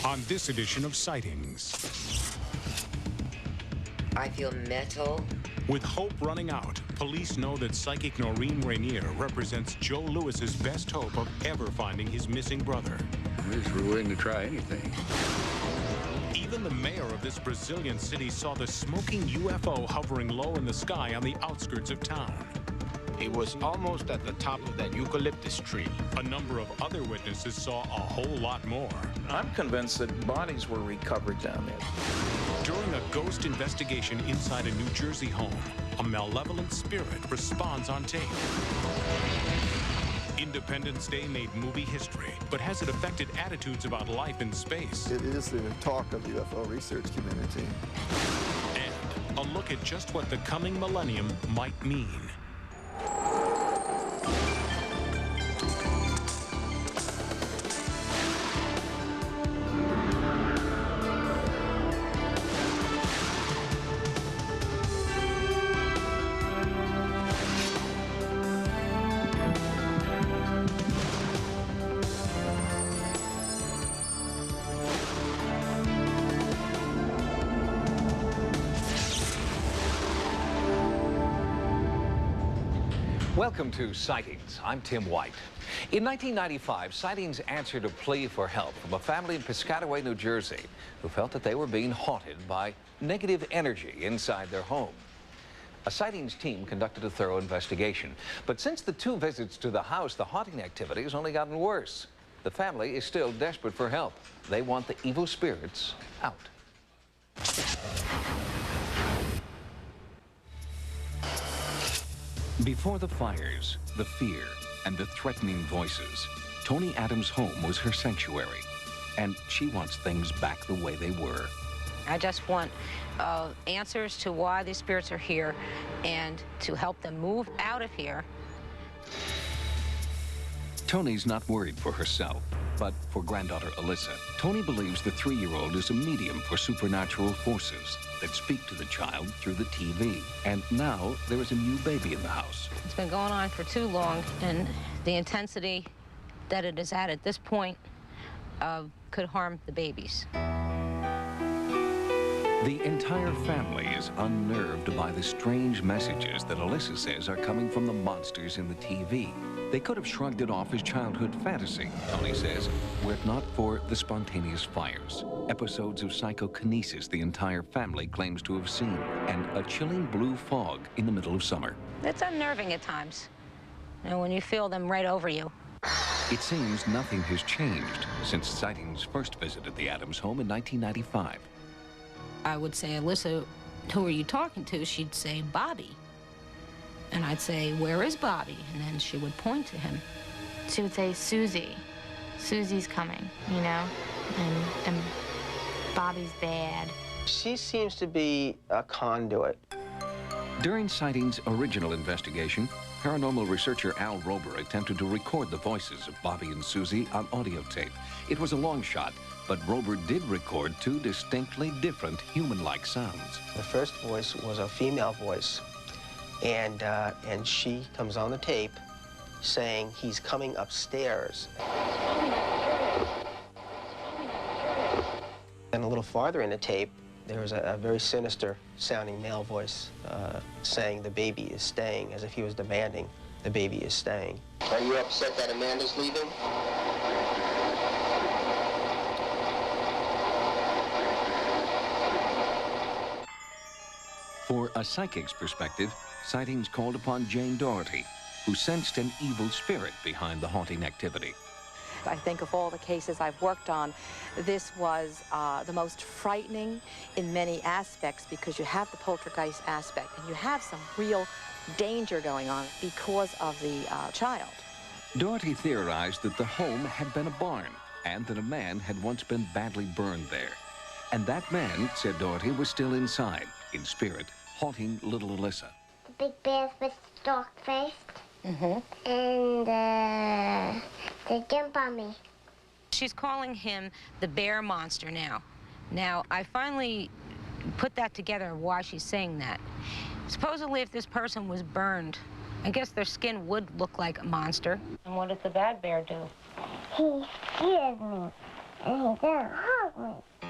on this edition of Sightings. I feel metal. With hope running out, police know that psychic Noreen Rainier represents Joe Lewis's best hope of ever finding his missing brother. We're willing to try anything. Even the mayor of this Brazilian city saw the smoking UFO hovering low in the sky on the outskirts of town. It was almost at the top of that eucalyptus tree. A number of other witnesses saw a whole lot more. I'm convinced that bodies were recovered down there. During a ghost investigation inside a New Jersey home, a malevolent spirit responds on tape. Independence Day made movie history, but has it affected attitudes about life in space? It is the talk of the UFO research community. And a look at just what the coming millennium might mean. Welcome to Sightings. I'm Tim White. In 1995, Sightings answered a plea for help from a family in Piscataway, New Jersey, who felt that they were being haunted by negative energy inside their home. A Sightings team conducted a thorough investigation, but since the 2 visits to the house, the haunting activity has only gotten worse. The family is still desperate for help. They want the evil spirits out. Before the fires, the fear, and the threatening voices, Tony Adams' home was her sanctuary, and she wants things back the way they were. I just want answers to why these spirits are here and to help them move out of here. Tony's not worried for herself, but for granddaughter Alyssa. Tony believes the 3-year-old is a medium for supernatural forces that speak to the child through the TV. And now there is a new baby in the house. It's been going on for too long, and the intensity that it is at this point could harm the babies. The entire family is unnerved by the strange messages that Alyssa says are coming from the monsters in the TV. They could have shrugged it off as childhood fantasy, Tony says, were it not for the spontaneous fires, episodes of psychokinesis the entire family claims to have seen, and a chilling blue fog in the middle of summer. It's unnerving at times, you know, when you feel them right over you. It seems nothing has changed since Sightings' first visit at the Adams home in 1995. I would say, Alyssa, who are you talking to? She'd say, Bobby. And I'd say, where is Bobby? And then she would point to him. She would say, Susie. Susie's coming, you know? And Bobby's bad. She seems to be a conduit. During Sightings' original investigation, paranormal researcher Al Rober attempted to record the voices of Bobby and Susie on audio tape. It was a long shot, but Rober did record 2 distinctly different human-like sounds. The first voice was a female voice, and she comes on the tape saying he's coming upstairs. And a little farther in the tape, there was a very sinister sounding male voice saying the baby is staying, as if he was demanding the baby is staying. Are you upset that Amanda's leaving? For a psychic's perspective, Sightings called upon Jane Doherty, who sensed an evil spirit behind the haunting activity. I think of all the cases I've worked on, this was the most frightening in many aspects because you have the poltergeist aspect and you have some real danger going on because of the child. Doherty theorized that the home had been a barn and that a man had once been badly burned there. And that man, said Doherty, was still inside, in spirit, haunting little Alyssa. The big bears with dark-faced. Mm-hmm. And they jump on me. She's calling him the bear monster now. Now, I finally put that together, why she's saying that. Supposedly, if this person was burned, I guess their skin would look like a monster. And what did the bad bear do? He scared me. and he didn't hug me.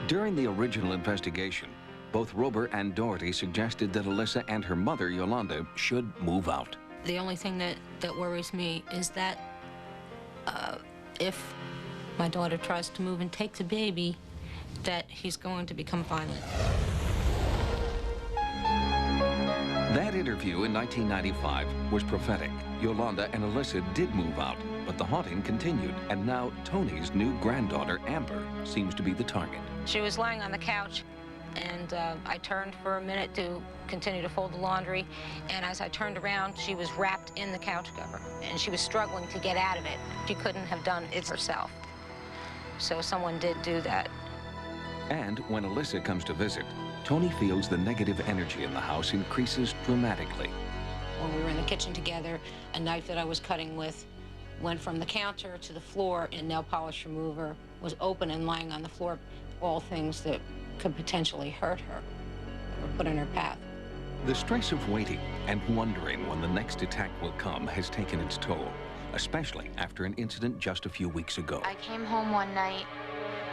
During the original investigation, both Rober and Doherty suggested that Alyssa and her mother, Yolanda, should move out. The only thing that worries me is that if my daughter tries to move and take the baby, that he's going to become violent. That interview in 1995 was prophetic. Yolanda and Alyssa did move out, but the haunting continued, and now Tony's new granddaughter, Amber, seems to be the target. She was lying on the couch, and I turned for a minute to continue to fold the laundry, and as I turned around, she was wrapped in the couch cover, and she was struggling to get out of it. She couldn't have done it herself, so someone did do that. And when Alyssa comes to visit, Tony feels the negative energy in the house increases dramatically. When we were in the kitchen together, a knife that I was cutting with went from the counter to the floor, and nail polish remover was open and lying on the floor, all things that could potentially hurt her or put in her path. The stress of waiting and wondering when the next attack will come has taken its toll, especially after an incident just a few weeks ago. I came home one night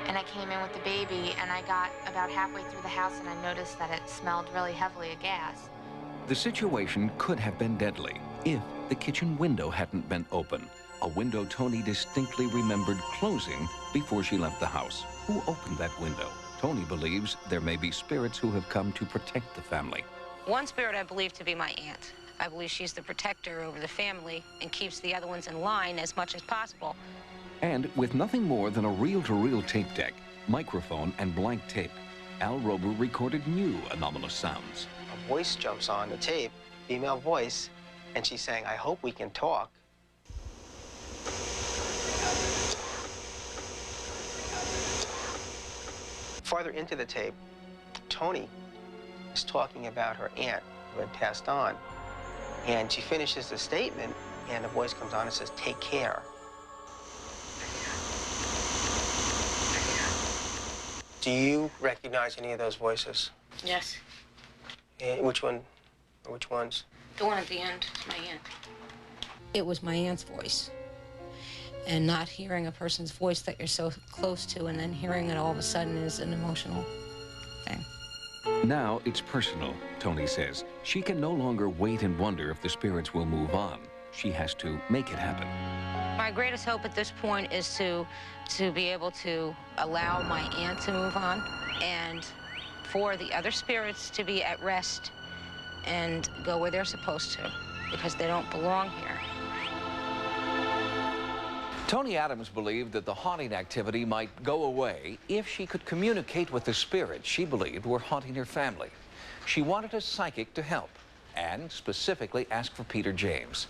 and I came in with the baby, and I got about halfway through the house and I noticed that it smelled really heavily of gas. The situation could have been deadly if the kitchen window hadn't been open, a window Tony distinctly remembered closing before she left the house. Who opened that window? Tony believes there may be spirits who have come to protect the family. One spirit I believe to be my aunt. I believe she's the protector over the family and keeps the other ones in line as much as possible. And with nothing more than a reel-to-reel tape deck, microphone, and blank tape, Al Rober recorded new anomalous sounds. A voice jumps on the tape, female voice, and she's saying, "I hope we can talk." Farther into the tape, Tony is talking about her aunt who had passed on. And she finishes the statement, and a voice comes on and says, "Take care." Do you recognize any of those voices? Yes. Which one, or which ones? The one at the end is my aunt. It was my aunt's voice. And not hearing a person's voice that you're so close to and then hearing it all of a sudden is an emotional thing. Now it's personal, Tony says. She can no longer wait and wonder if the spirits will move on. She has to make it happen. My greatest hope at this point is to be able to allow my aunt to move on and for the other spirits to be at rest and go where they're supposed to, because they don't belong here. Tony Adams believed that the haunting activity might go away if she could communicate with the spirits she believed were haunting her family. She wanted a psychic to help and specifically asked for Peter James.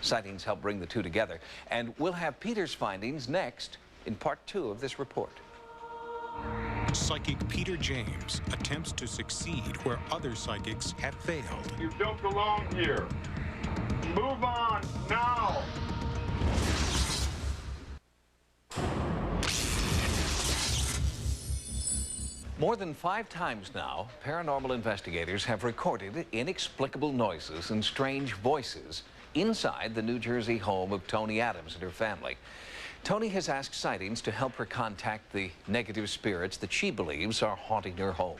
Sightings helped bring the two together, and we'll have Peter's findings next in part 2 of this report. Psychic Peter James attempts to succeed where other psychics have failed. You don't belong here. Move on now. More than 5 times now, paranormal investigators have recorded inexplicable noises and strange voices inside the New Jersey home of Tony Adams and her family. Tony has asked Sightings to help her contact the negative spirits that she believes are haunting her home.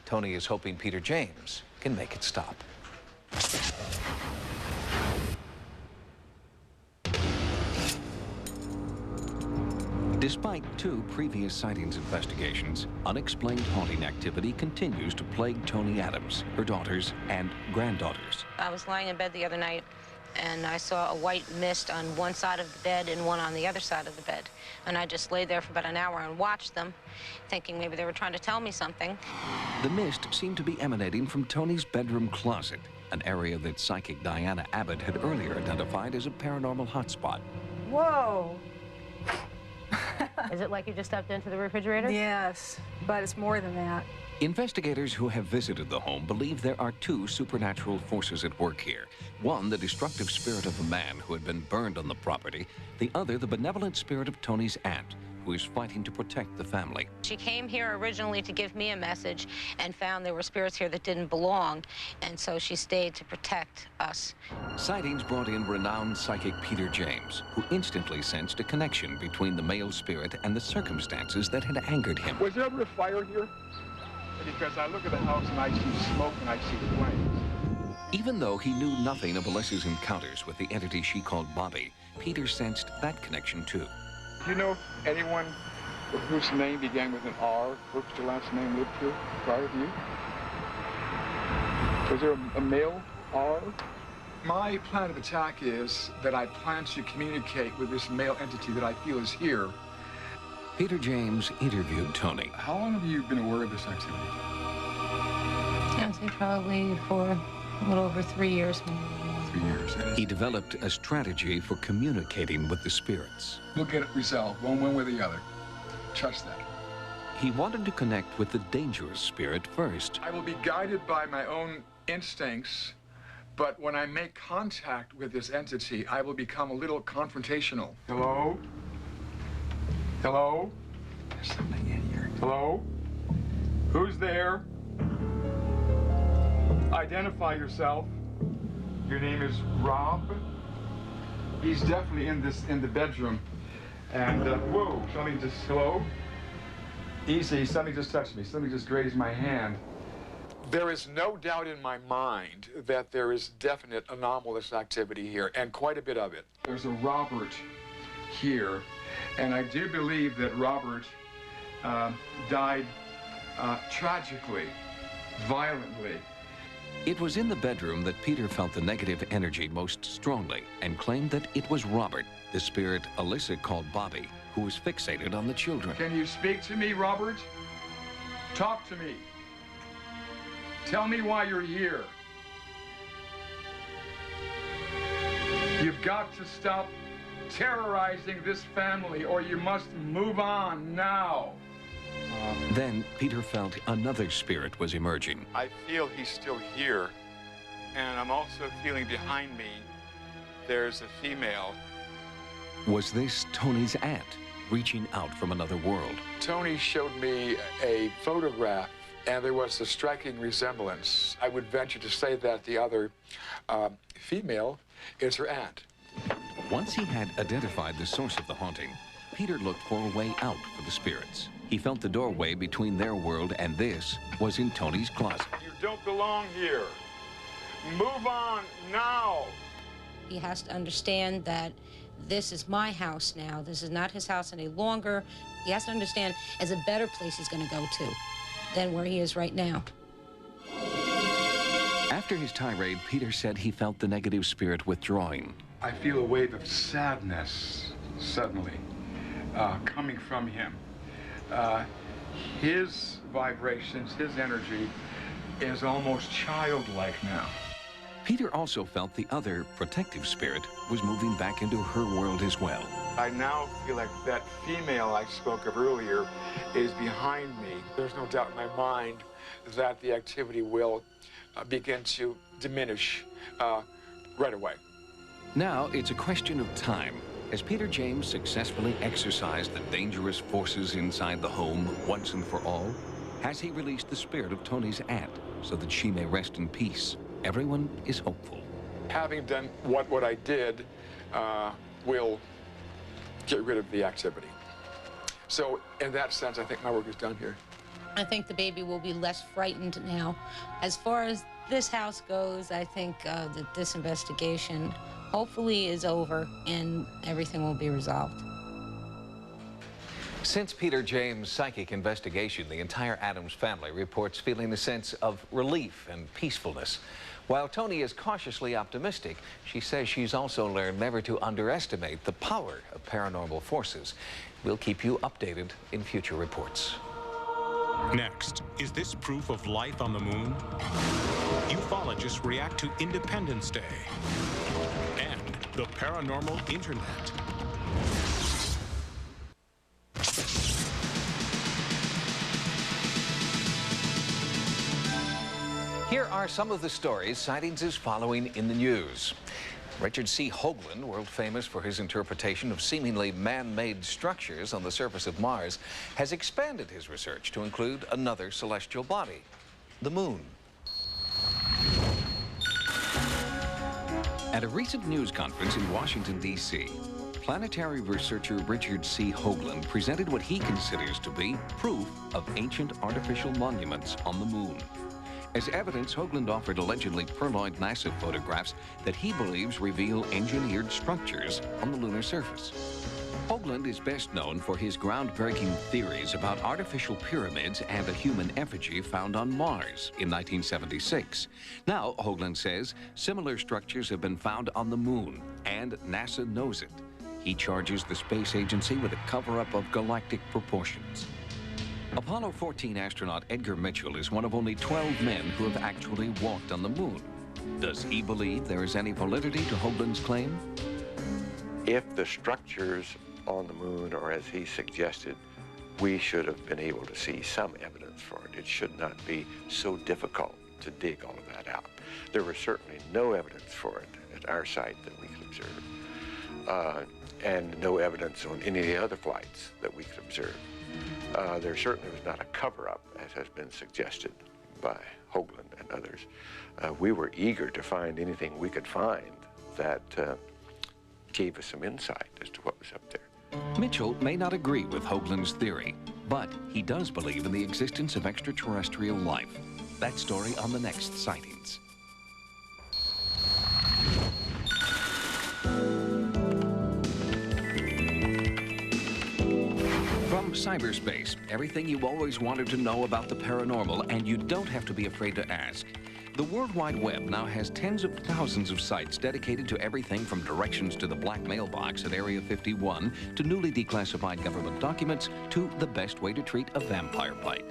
Tony is hoping Peter James can make it stop. Despite 2 previous sightings investigations, unexplained haunting activity continues to plague Tony Adams, her daughters, and granddaughters. I was lying in bed the other night, and I saw a white mist on one side of the bed and one on the other side of the bed. And I just lay there for about an hour and watched them, thinking maybe they were trying to tell me something. The mist seemed to be emanating from Tony's bedroom closet, an area that psychic Diana Abbott had earlier identified as a paranormal hotspot. Whoa. Is it like you just stepped into the refrigerator? Yes, but it's more than that. Investigators who have visited the home believe there are two supernatural forces at work here. One, the destructive spirit of a man who had been burned on the property. The other, the benevolent spirit of Tony's aunt, who is fighting to protect the family. She came here originally to give me a message and found there were spirits here that didn't belong, and so she stayed to protect us. Sightings brought in renowned psychic Peter James, who instantly sensed a connection between the male spirit and the circumstances that had angered him. Was there ever a fire here? Because I look at the house and I see smoke and I see flames. Even though he knew nothing of Alyssa's encounters with the entity she called Bobby, Peter sensed that connection too. Do you know anyone whose name began with an R, first to last name, lived here prior to you? Was there a male R? My plan of attack is that I plan to communicate with this male entity that I feel is here. Peter James interviewed Tony. How long have you been aware of this activity? I'd say probably for a little over 3 years. 3 years. He developed a strategy for communicating with the spirits. We'll get it resolved, one way or the other. Trust that. He wanted to connect with the dangerous spirit first. I will be guided by my own instincts, but when I make contact with this entity, I will become a little confrontational. Hello? Hello? There's something in here. Hello? Who's there? Identify yourself. Your name is Rob. He's definitely in the bedroom. And whoa, something just, hello? Easy, something just touched me. Something just grazed my hand. There is no doubt in my mind that there is definite anomalous activity here, and quite a bit of it. There's a Robert here, and I do believe that Robert died tragically, violently. It was in the bedroom that Peter felt the negative energy most strongly and claimed that it was Robert, the spirit Alyssa called Bobby, who was fixated on the children. Can you speak to me, Robert? Talk to me. Tell me why you're here. You've got to stop terrorizing this family, or you must move on now. Then Peter felt another spirit was emerging. I feel he's still here, and I'm also feeling behind me there's a female. Was this Tony's aunt reaching out from another world? Tony showed me a photograph, and there was a striking resemblance. I would venture to say that the other female is her aunt. Once he had identified the source of the haunting, Peter looked for a way out for the spirits. He felt the doorway between their world and this was in Tony's closet. You don't belong here. Move on now. He has to understand that this is my house now. This is not his house any longer. He has to understand there's a better place he's going to go to than where he is right now. After his tirade, Peter said he felt the negative spirit withdrawing. I feel a wave of sadness suddenly coming from him. His vibrations, his energy is almost childlike now. Peter also felt the other protective spirit was moving back into her world as well. I now feel like that female I spoke of earlier is behind me. There's no doubt in my mind that the activity will begin to diminish right away. Now it's a question of time. As Peter James successfully exorcised the dangerous forces inside the home once and for all, has he released the spirit of Tony's aunt so that she may rest in peace? Everyone is hopeful. Having done what I did will get rid of the activity. So in that sense, I think my work is done here. I think the baby will be less frightened now. As far as this house goes, I think that this investigation hopefully is over and everything will be resolved. Since Peter James' psychic investigation, the entire Adams family reports feeling a sense of relief and peacefulness. While Tony is cautiously optimistic, she says she's also learned never to underestimate the power of paranormal forces. We'll keep you updated in future reports. Next, is this proof of life on the moon? Ufologists react to Independence Day and the paranormal internet. Here are some of the stories Sightings is following in the news. Richard C. Hoagland, world famous for his interpretation of seemingly man-made structures on the surface of Mars, has expanded his research to include another celestial body, the moon. At a recent news conference in Washington, D.C., planetary researcher Richard C. Hoagland presented what he considers to be proof of ancient artificial monuments on the moon. As evidence, Hoagland offered allegedly purloined NASA photographs that he believes reveal engineered structures on the lunar surface. Hoagland is best known for his groundbreaking theories about artificial pyramids and a human effigy found on Mars in 1976. Now, Hoagland says, similar structures have been found on the moon, and NASA knows it. He charges the space agency with a cover-up of galactic proportions. Apollo 14 astronaut Edgar Mitchell is one of only 12 men who have actually walked on the moon. Does he believe there is any validity to Hoagland's claim? If the structures on the moon are as he suggested, we should have been able to see some evidence for it. It should not be so difficult to dig all of that out. There was certainly no evidence for it at our site that we could observe, and no evidence on any of the other flights that we could observe. There certainly was not a cover-up, as has been suggested by Hoagland and others. We were eager to find anything we could find that gave us some insight as to what was up there. Mitchell may not agree with Hoagland's theory, but he does believe in the existence of extraterrestrial life. That story on the next Sightings. From cyberspace, everything you always wanted to know about the paranormal, and you don't have to be afraid to ask. The World Wide Web now has tens of thousands of sites dedicated to everything from directions to the black mailbox at Area 51 to newly declassified government documents to the best way to treat a vampire bite.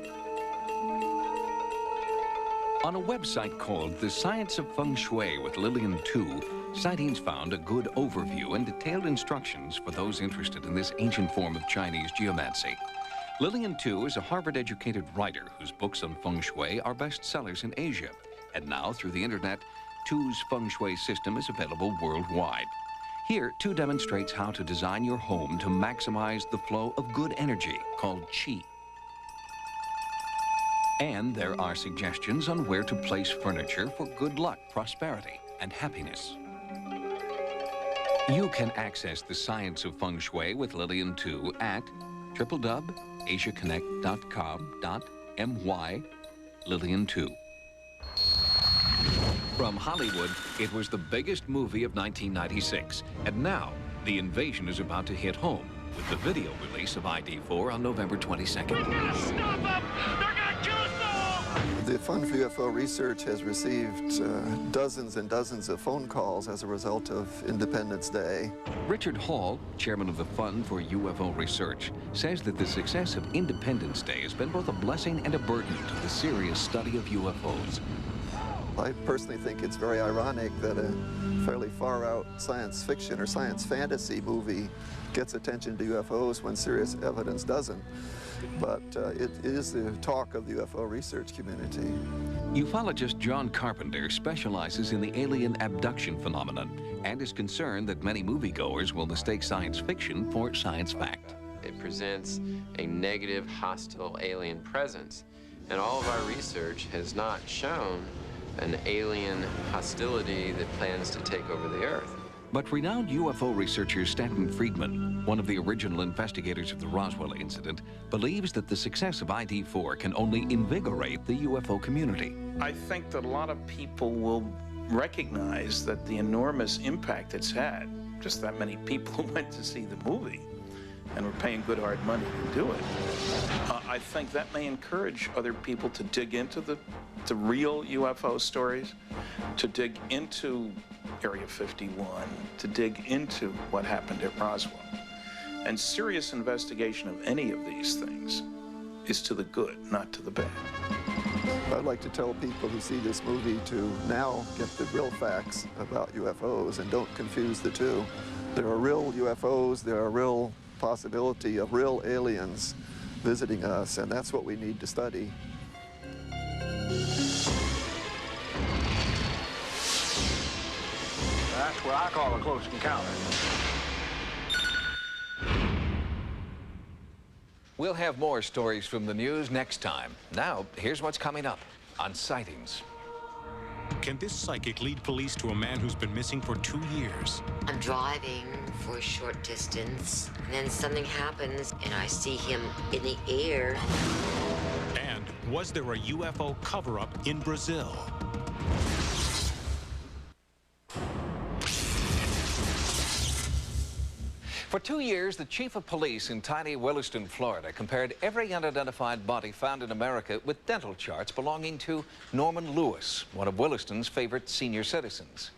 On a website called The Science of Feng Shui with Lillian Tu, Sightings found a good overview and detailed instructions for those interested in this ancient form of Chinese geomancy. Lillian Tu is a Harvard-educated writer whose books on feng shui are bestsellers in Asia. And now, through the internet, Tu's feng shui system is available worldwide. Here, Tu demonstrates how to design your home to maximize the flow of good energy, called qi. And there are suggestions on where to place furniture for good luck, prosperity, and happiness. You can access the Science of Feng Shui with Lillian Tu at www.asiaconnect.com.my/Lillian Tu. From Hollywood, it was the biggest movie of 1996. And now, the invasion is about to hit home with the video release of ID4 on November 22nd. We're gonna stop them! They're gonna kill us all! The Fund for UFO Research has received dozens and dozens of phone calls as a result of Independence Day. Richard Hall, chairman of the Fund for UFO Research, says that the success of Independence Day has been both a blessing and a burden to the serious study of UFOs. I personally think it's very ironic that a fairly far-out science fiction or science fantasy movie gets attention to UFOs when serious evidence doesn't. But it is the talk of the UFO research community. Ufologist John Carpenter specializes in the alien abduction phenomenon and is concerned that many moviegoers will mistake science fiction for science fact. It presents a negative, hostile alien presence, and all of our research has not shown an alien hostility that plans to take over the Earth. But renowned UFO researcher Stanton Friedman, one of the original investigators of the Roswell incident, believes that the success of ID4 can only invigorate the UFO community. I think that a lot of people will recognize that the enormous impact it's had, just that many people went to see the movie and were paying good hard money to do it. I think that may encourage other people to dig into the real UFO stories, to dig into Area 51, to dig into what happened at Roswell. And serious investigation of any of these things is to the good, not to the bad. I'd like to tell people who see this movie to now get the real facts about UFOs and don't confuse the two. There are real UFOs, there are real possibility of real aliens visiting us, and that's what we need to study. what I call a close encounter. We'll have more stories from the news next time. Now, here's what's coming up on Sightings. Can this psychic lead police to a man who's been missing for 2 years? I'm driving for a short distance, and then something happens, and I see him in the air. And was there a UFO cover-up in Brazil? For 2 years, the chief of police in tiny Williston, Florida, compared every unidentified body found in America with dental charts belonging to Norman Lewis, one of Williston's favorite senior citizens.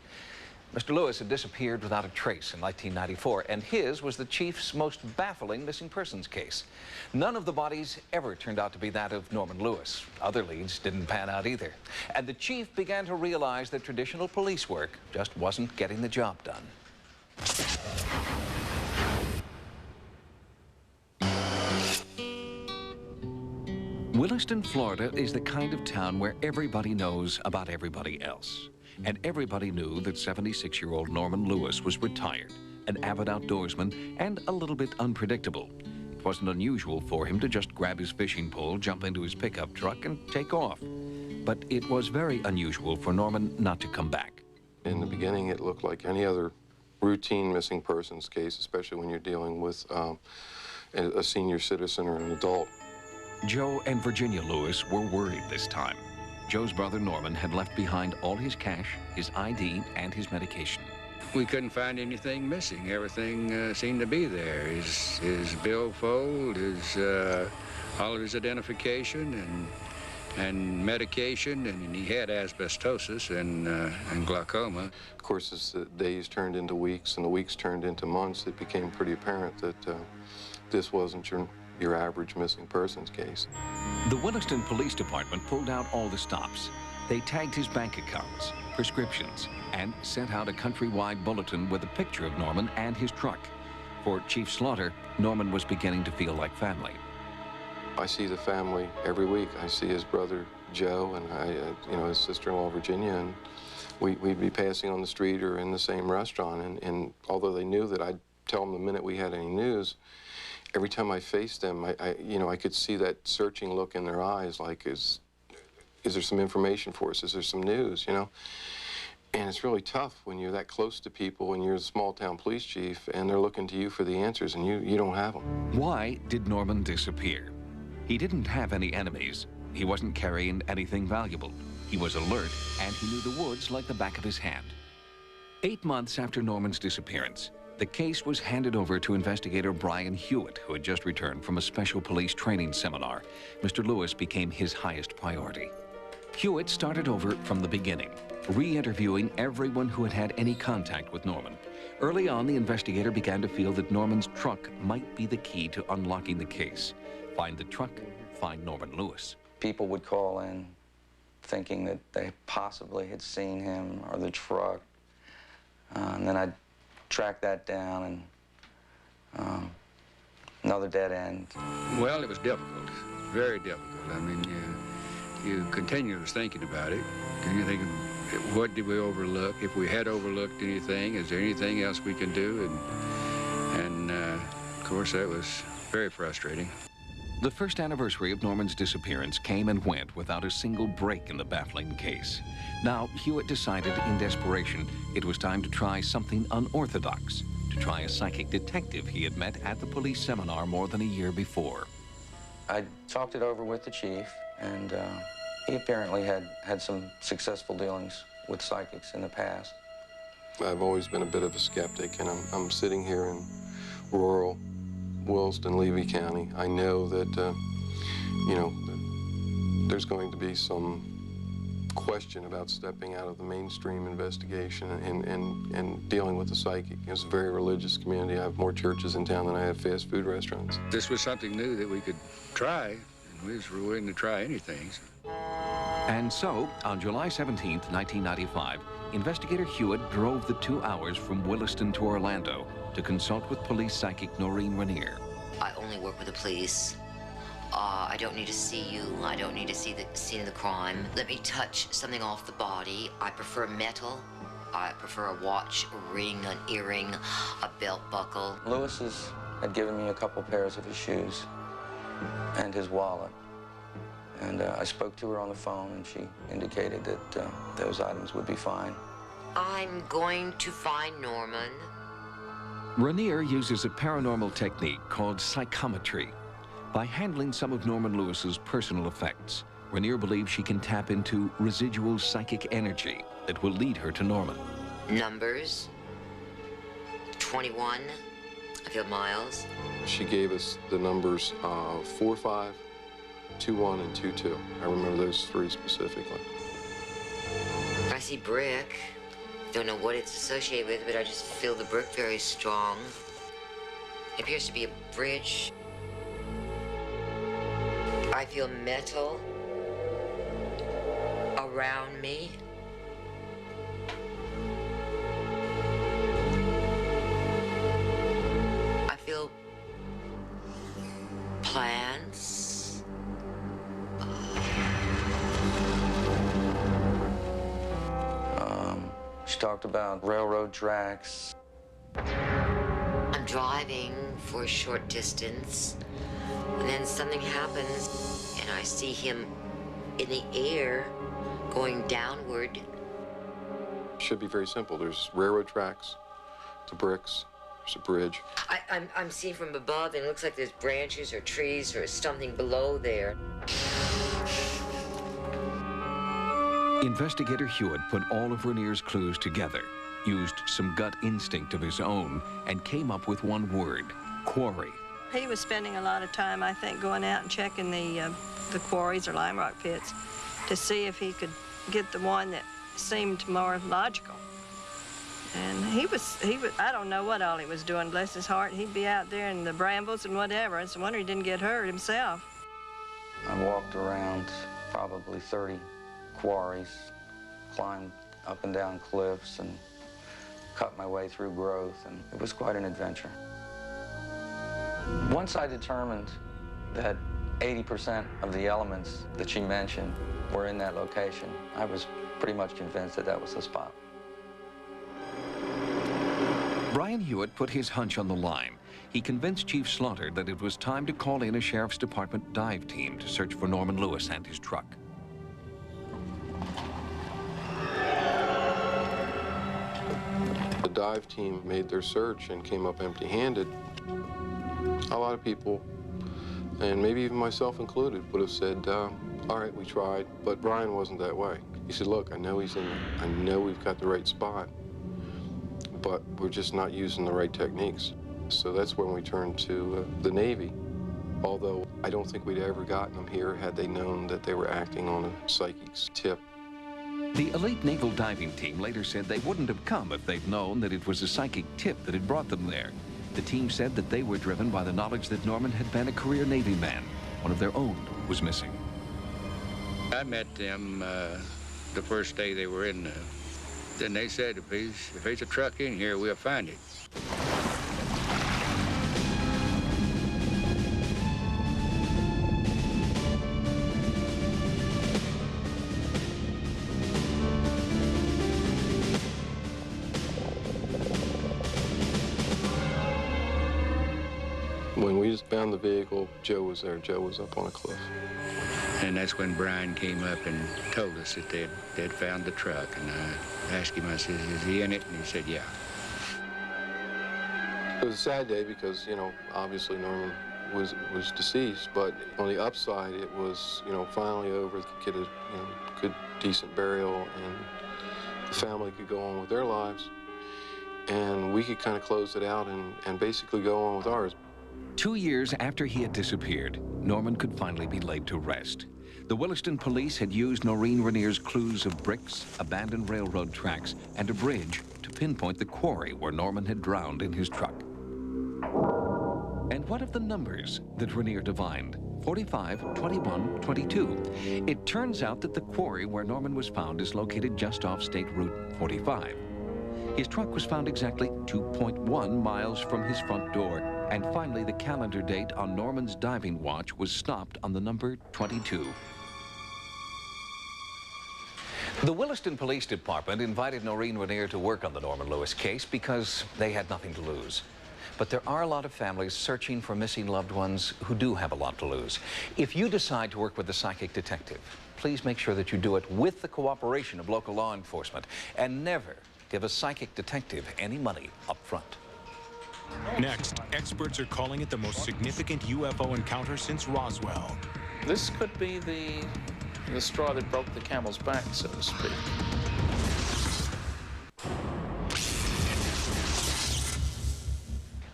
Mr. Lewis had disappeared without a trace in 1994, and his was the chief's most baffling missing persons case. None of the bodies ever turned out to be that of Norman Lewis. Other leads didn't pan out either. And the chief began to realize that traditional police work just wasn't getting the job done. Williston, Florida is the kind of town where everybody knows about everybody else. And everybody knew that 76-year-old Norman Lewis was retired, an avid outdoorsman, and a little bit unpredictable. It wasn't unusual for him to just grab his fishing pole, jump into his pickup truck, and take off. But it was very unusual for Norman not to come back. In the beginning, it looked like any other routine missing persons case, especially when you're dealing with a senior citizen or an adult. Joe and Virginia Lewis were worried this time. Joe's brother Norman had left behind all his cash, his ID, and his medication. We couldn't find anything missing. Everything seemed to be there. His billfold, all of his identification and medication, and he had asbestosis and glaucoma. Of course, as the days turned into weeks and the weeks turned into months, it became pretty apparent that this wasn't your average missing persons case. The Williston Police Department pulled out all the stops. They tagged his bank accounts, prescriptions, and sent out a countrywide bulletin with a picture of Norman and his truck. For Chief Slaughter, Norman was beginning to feel like family. I see the family every week. I see his brother Joe and his sister-in-law Virginia, and we'd be passing on the street or in the same restaurant. And although they knew that I'd tell them the minute we had any news, every time I faced them, I could see that searching look in their eyes, like, is there some information for us? Is there some news, And it's really tough when you're that close to people and you're a small-town police chief and they're looking to you for the answers and you don't have them. Why did Norman disappear? He didn't have any enemies. He wasn't carrying anything valuable. He was alert, and he knew the woods like the back of his hand. 8 months after Norman's disappearance, the case was handed over to investigator Brian Hewitt, who had just returned from a special police training seminar. Mr. Lewis became his highest priority. Hewitt started over from the beginning, re-interviewing everyone who had had any contact with Norman. Early on, the investigator began to feel that Norman's truck might be the key to unlocking the case. Find the truck, find Norman Lewis. People would call in thinking that they possibly had seen him or the truck, and then I'd track that down and another dead end. Well, it was difficult, very difficult. I mean, you continually was thinking about it. You think, what did we overlook? If we had overlooked anything, is there anything else we can do? And of course, that was very frustrating. The first anniversary of Norman's disappearance came and went without a single break in the baffling case. Now, Hewitt decided in desperation it was time to try something unorthodox, to try a psychic detective he had met at the police seminar more than a year before. I talked it over with the chief, and he apparently had some successful dealings with psychics in the past. I've always been a bit of a skeptic, and I'm sitting here in rural Williston, Levy County. I know that, there's going to be some question about stepping out of the mainstream investigation and dealing with the psychic. It's a very religious community. I have more churches in town than I have fast food restaurants. This was something new that we could try, and we were willing to try anything. And so, on July 17th, 1995, investigator Hewitt drove the 2 hours from Williston to Orlando to consult with police psychic Noreen Rainier. I only work with the police. I don't need to see you. I don't need to see the scene of the crime. Let me touch something off the body. I prefer metal. I prefer a watch, a ring, an earring, a belt buckle. Lewis's had given me a couple pairs of his shoes and his wallet. And I spoke to her on the phone, and she indicated that those items would be fine. I'm going to find Norman. Rainier uses a paranormal technique called psychometry. By handling some of Norman Lewis's personal effects, Rainier believes she can tap into residual psychic energy that will lead her to Norman. Numbers. 21. I feel miles. She gave us the numbers 45, 21, and 22. I remember those three specifically. I see brick. Don't know what it's associated with, but I just feel the brick very strong. It appears to be a bridge. I feel metal around me. I feel plants. She talked about railroad tracks. I'm driving for a short distance, and then something happens, and I see him in the air going downward. Should be very simple. There's railroad tracks, the bricks, there's a bridge. I'm seeing from above, and it looks like there's branches or trees or something below there. Investigator Hewitt put all of Rainier's clues together, used some gut instinct of his own, and came up with one word: quarry. He was spending a lot of time, I think, going out and checking the quarries or lime rock pits to see if he could get the one that seemed more logical. And he was, I don't know what all he was doing, bless his heart. He'd be out there in the brambles and whatever. It's a wonder he didn't get hurt himself. I walked around probably 30 quarries, climbed up and down cliffs, and cut my way through growth, and it was quite an adventure. Once I determined that 80% of the elements that she mentioned were in that location, I was pretty much convinced that that was the spot. Brian Hewitt put his hunch on the line. He convinced Chief Slaughter that it was time to call in a Sheriff's Department dive team to search for Norman Lewis and his truck. The dive team made their search and came up empty-handed. A lot of people, and maybe even myself included, would have said, all right, we tried, but Brian wasn't that way. He said, look, I know we've got the right spot, but we're just not using the right techniques. So that's when we turned to the Navy, although I don't think we'd ever gotten them here had they known that they were acting on a psychic's tip. The elite naval diving team later said they wouldn't have come if they'd known that it was a psychic tip that had brought them there. The team said that they were driven by the knowledge that Norman had been a career Navy man. One of their own was missing. I met them the first day they were in there. Then they said, if there's a truck in here, we'll find it. When we found the vehicle, Joe was there. Joe was up on a cliff. And that's when Brian came up and told us that they'd found the truck. And I asked him, I said, is he in it? And he said, yeah. It was a sad day because, you know, obviously Norman was deceased, but on the upside, it was, you know, finally over, get a good, decent burial, and the family could go on with their lives, and we could kind of close it out and basically go on with ours. 2 years after he had disappeared, Norman could finally be laid to rest. The Williston police had used Noreen Rainier's clues of bricks, abandoned railroad tracks, and a bridge to pinpoint the quarry where Norman had drowned in his truck. And what of the numbers that Rainier divined? 45, 21, 22. It turns out that the quarry where Norman was found is located just off State Route 45. His truck was found exactly 2.1 miles from his front door, and finally the calendar date on Norman's diving watch was stopped on the number 22. The Williston Police Department invited Noreen Rainier to work on the Norman Lewis case because they had nothing to lose. But there are a lot of families searching for missing loved ones who do have a lot to lose. If you decide to work with a psychic detective, please make sure that you do it with the cooperation of local law enforcement and never give a psychic detective any money up front. Next, experts are calling it the most significant UFO encounter since Roswell. This could be the straw that broke the camel's back, so to speak.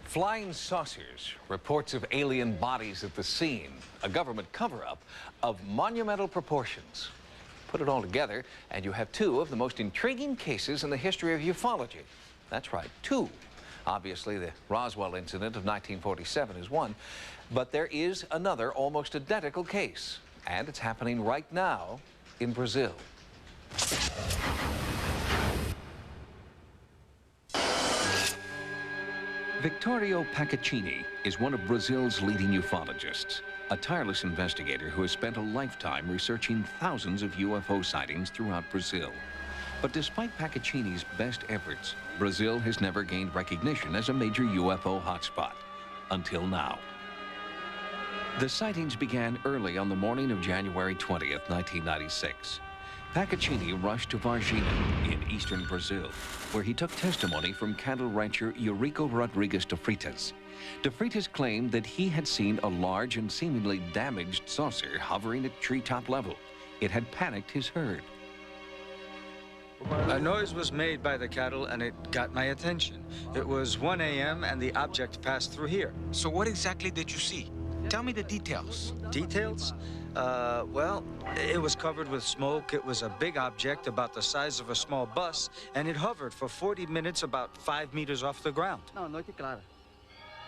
Flying saucers, reports of alien bodies at the scene, a government cover-up of monumental proportions. Put it all together, and you have two of the most intriguing cases in the history of ufology. That's right, two. Obviously, the Roswell incident of 1947 is one, but there is another almost identical case, and it's happening right now in Brazil. Vittorio Paccaccini is one of Brazil's leading ufologists, a tireless investigator who has spent a lifetime researching thousands of UFO sightings throughout Brazil. But despite Paccaccini's best efforts, Brazil has never gained recognition as a major UFO hotspot, until now. The sightings began early on the morning of January 20th, 1996. Paccaccini rushed to Varginha in eastern Brazil, where he took testimony from cattle rancher Eurico Rodrigues de Freitas. De Freitas claimed that he had seen a large and seemingly damaged saucer hovering at treetop level. It had panicked his herd. A noise was made by the cattle and it got my attention. It was 1 a.m. and the object passed through here. So what exactly did you see? Tell me the details. Details? Well, it was covered with smoke. It was a big object about the size of a small bus, and it hovered for 40 minutes about 5 meters off the ground.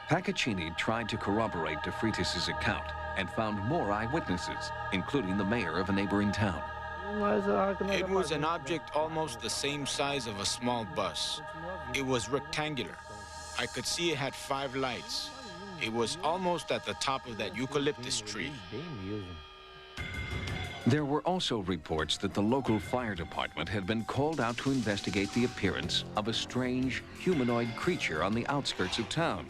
Paccaccini tried to corroborate De Freitas' account and found more eyewitnesses, including the mayor of a neighboring town. It was an object almost the same size of a small bus. It was rectangular. I could see it had 5 lights. It was almost at the top of that eucalyptus tree. There were also reports that the local fire department had been called out to investigate the appearance of a strange humanoid creature on the outskirts of town.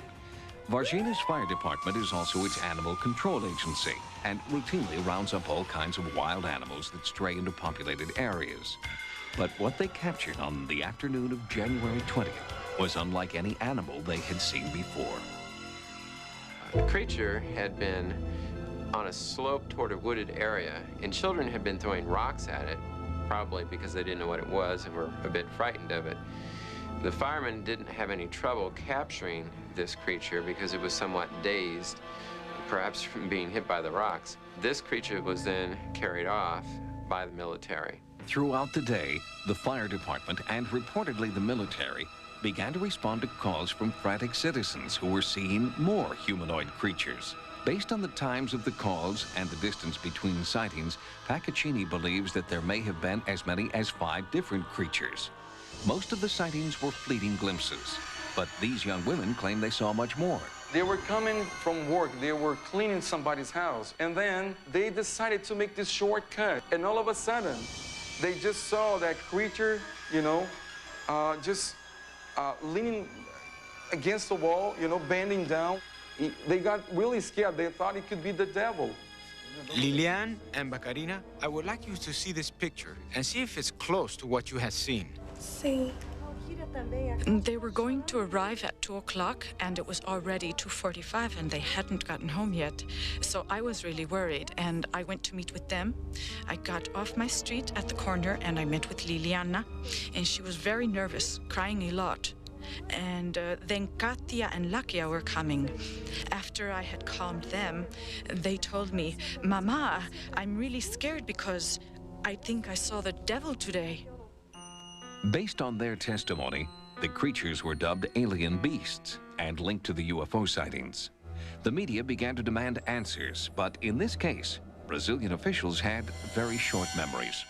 Varginha's fire department is also its animal control agency and routinely rounds up all kinds of wild animals that stray into populated areas. But what they captured on the afternoon of January 20th was unlike any animal they had seen before. The creature had been on a slope toward a wooded area, and children had been throwing rocks at it, probably because they didn't know what it was and were a bit frightened of it. The firemen didn't have any trouble capturing this creature because it was somewhat dazed, perhaps from being hit by the rocks. This creature was then carried off by the military. Throughout the day, the fire department and reportedly the military began to respond to calls from frantic citizens who were seeing more humanoid creatures. Based on the times of the calls and the distance between sightings, Paccaccini believes that there may have been as many as 5 different creatures. Most of the sightings were fleeting glimpses, but these young women claim they saw much more. They were coming from work, they were cleaning somebody's house, and then they decided to make this shortcut. And all of a sudden, they just saw that creature, you know, leaning against the wall, you know, bending down. They got really scared. They thought it could be the devil. Lilian and Bacarina, I would like you to see this picture and see if it's close to what you had seen. See. They were going to arrive at 2 o'clock, and it was already 2:45, and they hadn't gotten home yet. So I was really worried, and I went to meet with them. I got off my street at the corner, and I met with Liliana, and she was very nervous, crying a lot. And then Katia and Lakia were coming. After I had calmed them, they told me, "Mama, I'm really scared because I think I saw the devil today." Based on their testimony, the creatures were dubbed alien beasts and linked to the UFO sightings. The media began to demand answers, but in this case, Brazilian officials had very short memories.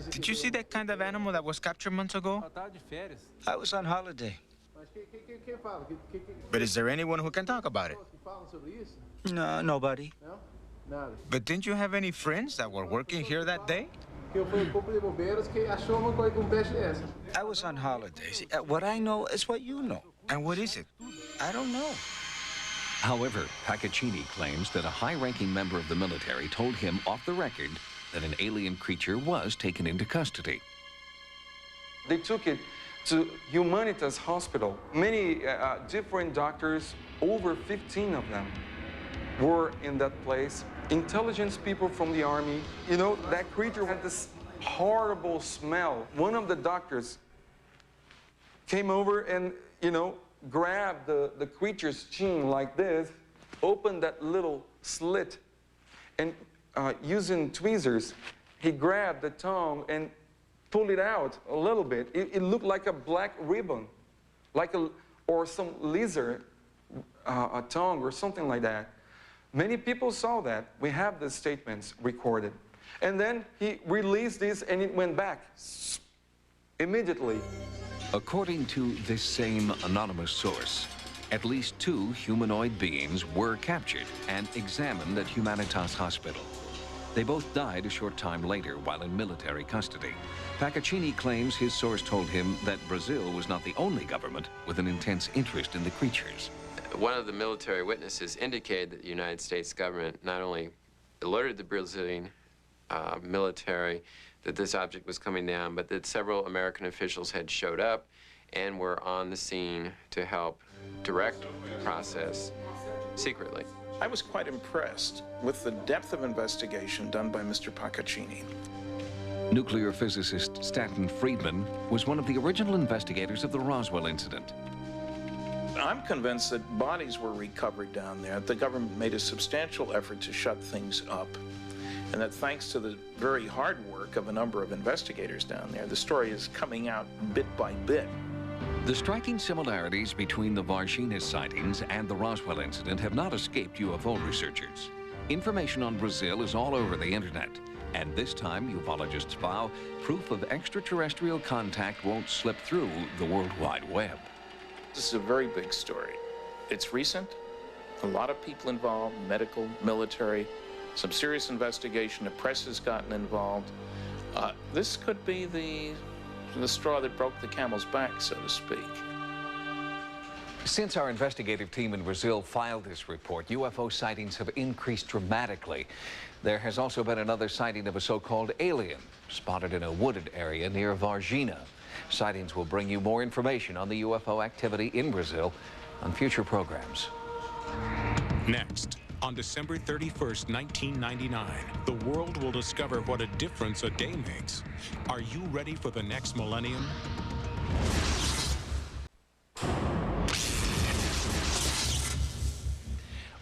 Did you see that kind of animal that was captured months ago? I was on holiday. But is there anyone who can talk about it? No, nobody. But didn't you have any friends that were working here that day? I was on holidays. What I know is what you know. And what is it? I don't know. However, Paccaccini claims that a high-ranking member of the military told him off the record that an alien creature was taken into custody. They took it to Humanitas Hospital. Many different doctors, over 15 of them, were in that place. Intelligence people from the army. You know, that creature had this horrible smell. One of the doctors came over and, you know, grabbed the creature's chin like this, opened that little slit, and using tweezers, he grabbed the tongue and pulled it out a little bit. It looked like a black ribbon, or some lizard, a tongue or something like that. Many people saw that. We have the statements recorded. And then he released this and it went back immediately. According to this same anonymous source, at least 2 humanoid beings were captured and examined at Humanitas Hospital. They both died a short time later while in military custody. Paccaccini claims his source told him that Brazil was not the only government with an intense interest in the creatures. One of the military witnesses indicated that the United States government not only alerted the Brazilian military that this object was coming down, but that several American officials had showed up and were on the scene to help direct the process secretly. I was quite impressed with the depth of investigation done by Mr. Paccaccini. Nuclear physicist Stanton Friedman was one of the original investigators of the Roswell incident. I'm convinced that bodies were recovered down there. The government made a substantial effort to shut things up. And that thanks to the very hard work of a number of investigators down there, the story is coming out bit by bit. The striking similarities between the Varginha sightings and the Roswell incident have not escaped UFO researchers. Information on Brazil is all over the internet, and this time ufologists vow proof of extraterrestrial contact won't slip through the World Wide Web. This is a very big story. It's recent, a lot of people involved, medical, military, some serious investigation, the press has gotten involved. This could be the straw that broke the camel's back, so to speak. Since our investigative team in Brazil filed this report, UFO sightings have increased dramatically. There has also been another sighting of a so-called alien spotted in a wooded area near Varginha. Sightings will bring you more information on the UFO activity in Brazil on future programs. Next, on December 31st, 1999, the world will discover what a difference a day makes. Are you ready for the next millennium?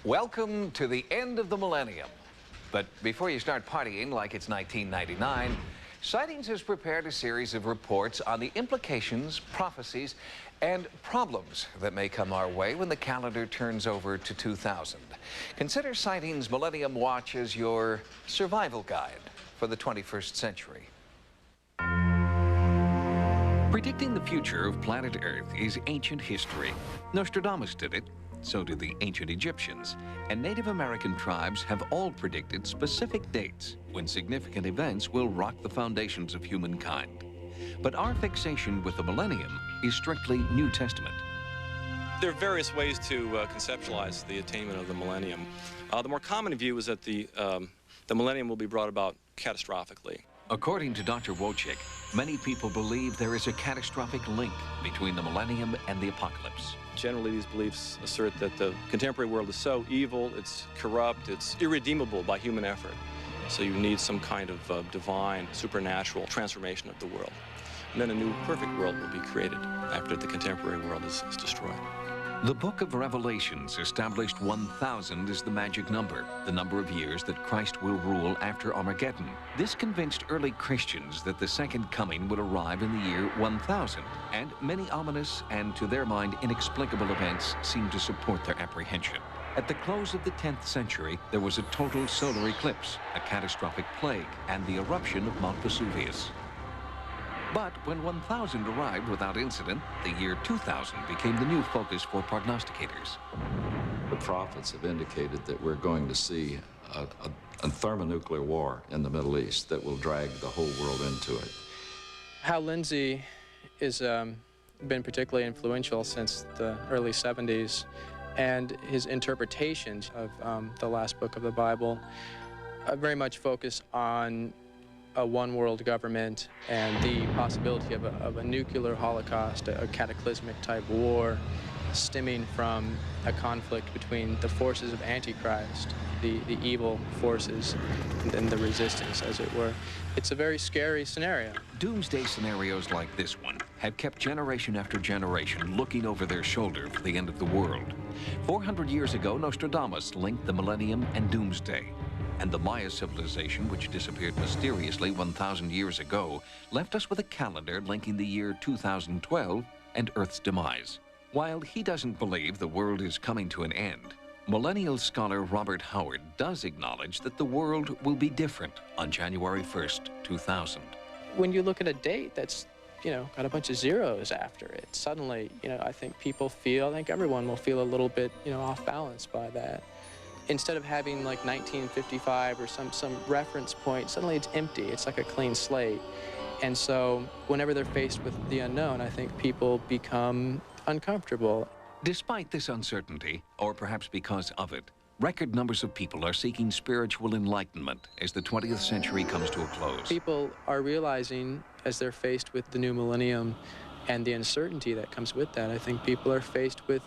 Welcome to the end of the millennium. But before you start partying like it's 1999, Sightings has prepared a series of reports on the implications, prophecies, and problems that may come our way when the calendar turns over to 2000. Consider Sightings Millennium Watch as your survival guide for the 21st century. Predicting the future of planet Earth is ancient history. Nostradamus did it. So did the ancient Egyptians, and Native American tribes have all predicted specific dates when significant events will rock the foundations of humankind. But our fixation with the millennium is strictly New Testament. There are various ways to conceptualize the attainment of the millennium. The more common view is that the millennium will be brought about catastrophically. According to Dr. Wojcik, many people believe there is a catastrophic link between the millennium and the apocalypse. Generally, these beliefs assert that the contemporary world is so evil, it's corrupt, it's irredeemable by human effort. So you need some kind of divine, supernatural transformation of the world. And then a new perfect world will be created after the contemporary world is destroyed. The Book of Revelations established 1,000 as the magic number, the number of years that Christ will rule after Armageddon. This convinced early Christians that the second coming would arrive in the year 1000, and many ominous and, to their mind, inexplicable events seemed to support their apprehension. At the close of the 10th century, there was a total solar eclipse, a catastrophic plague, and the eruption of Mount Vesuvius. But when 1000 arrived without incident, the year 2000 became the new focus for prognosticators. The prophets have indicated that we're going to see a thermonuclear war in the Middle East that will drag the whole world into it. Hal Lindsey has been particularly influential since the early 70s, and his interpretations of the last book of the Bible very much focus on a one-world government and the possibility of a nuclear holocaust, a cataclysmic type war stemming from a conflict between the forces of Antichrist, the evil forces, and the resistance, as it were. It's a very scary scenario. Doomsday scenarios like this one have kept generation after generation looking over their shoulder for the end of the world. 400 years ago, Nostradamus linked the millennium and doomsday. And the Maya civilization, which disappeared mysteriously 1,000 years ago, left us with a calendar linking the year 2012 and Earth's demise. While he doesn't believe the world is coming to an end, millennial scholar Robert Howard does acknowledge that the world will be different on January 1st, 2000. When you look at a date that's, got a bunch of zeros after it, suddenly, I think everyone will feel a little bit, off balance by that. Instead of having like 1955 or some reference point, suddenly it's empty. It's like a clean slate. And so whenever they're faced with the unknown, I think people become uncomfortable. Despite this uncertainty, or perhaps because of it, record numbers of people are seeking spiritual enlightenment as the 20th century comes to a close. People are realizing, as they're faced with the new millennium and the uncertainty that comes with that, I think people are faced with,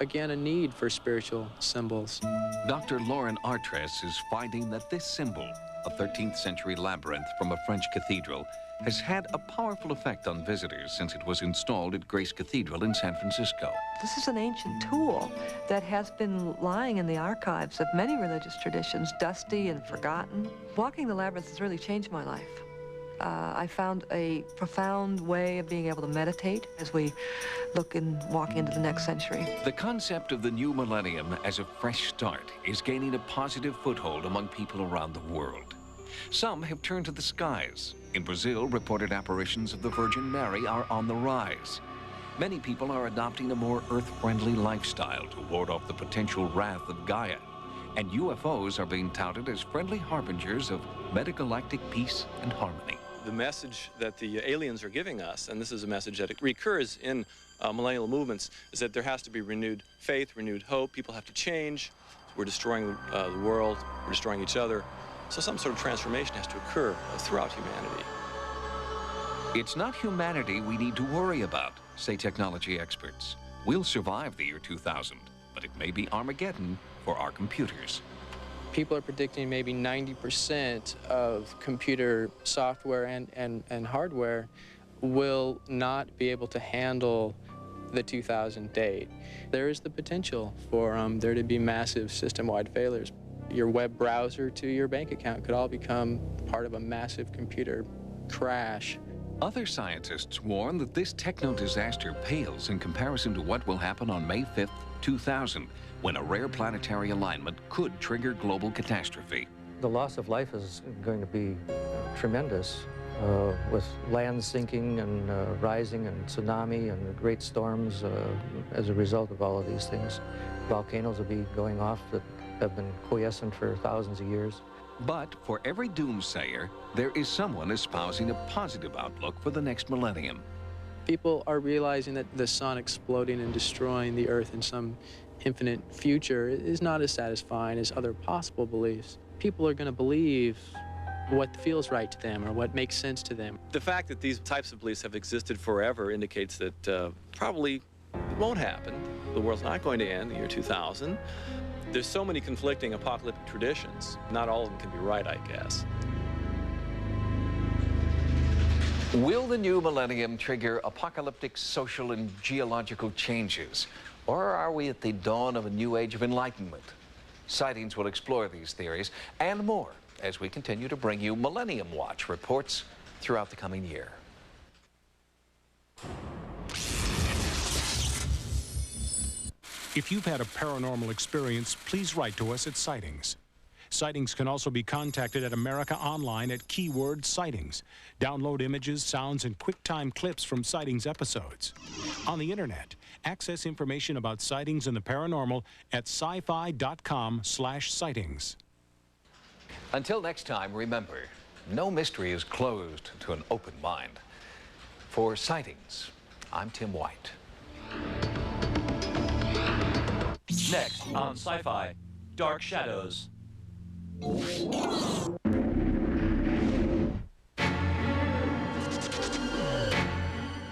again, a need for spiritual symbols. Dr. Lauren Artres is finding that this symbol, a 13th century labyrinth from a French cathedral, has had a powerful effect on visitors since it was installed at Grace Cathedral in San Francisco. This is an ancient tool that has been lying in the archives of many religious traditions, dusty and forgotten. Walking the labyrinth has really changed my life. I found a profound way of being able to meditate as we look and walk into the next century. The concept of the new millennium as a fresh start is gaining a positive foothold among people around the world. Some have turned to the skies. In Brazil, reported apparitions of the Virgin Mary are on the rise. Many people are adopting a more Earth-friendly lifestyle to ward off the potential wrath of Gaia. And UFOs are being touted as friendly harbingers of metagalactic peace and harmony. The message that the aliens are giving us, and this is a message that recurs in millennial movements, is that there has to be renewed faith, renewed hope. People have to change. We're destroying the world. We're destroying each other. So some sort of transformation has to occur throughout humanity. It's not humanity we need to worry about, say technology experts. We'll survive the year 2000, but it may be Armageddon for our computers. People are predicting maybe 90% of computer software and hardware will not be able to handle the 2000 date. There is the potential for there to be massive system-wide failures. Your web browser to your bank account could all become part of a massive computer crash. Other scientists warn that this techno-disaster pales in comparison to what will happen on May 5th, 2000, when a rare planetary alignment could trigger global catastrophe. The loss of life is going to be tremendous, with land sinking and rising and tsunami and great storms as a result of all of these things. Volcanoes will be going off that have been quiescent for thousands of years. But for every doomsayer, there is someone espousing a positive outlook for the next millennium. People are realizing that the sun exploding and destroying the Earth in some infinite future is not as satisfying as other possible beliefs. People are going to believe what feels right to them or what makes sense to them. The fact that these types of beliefs have existed forever indicates that probably it won't happen. The world's not going to end in the year 2000. There's so many conflicting apocalyptic traditions. Not all of them can be right, I guess. Will the new millennium trigger apocalyptic social and geological changes? Or are we at the dawn of a new age of enlightenment? Sightings will explore these theories and more as we continue to bring you Millennium Watch reports throughout the coming year. If you've had a paranormal experience, please write to us at Sightings. Sightings can also be contacted at America Online at keyword Sightings. Download images, sounds, and QuickTime clips from Sightings episodes. On the internet, access information about sightings and the paranormal at sci-fi.com/sightings. Until next time, remember, no mystery is closed to an open mind. For Sightings, I'm Tim White. Next on Sci-Fi, Dark Shadows.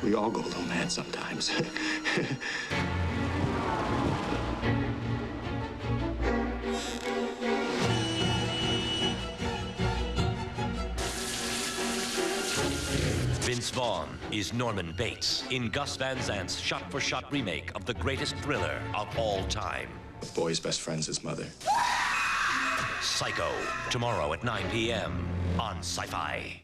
We all go a little mad sometimes. Vince Vaughn is Norman Bates in Gus Van Zant's shot-for-shot remake of the greatest thriller of all time. The boy's best friend's his mother. Psycho, tomorrow at 9 p.m. on Sci-Fi.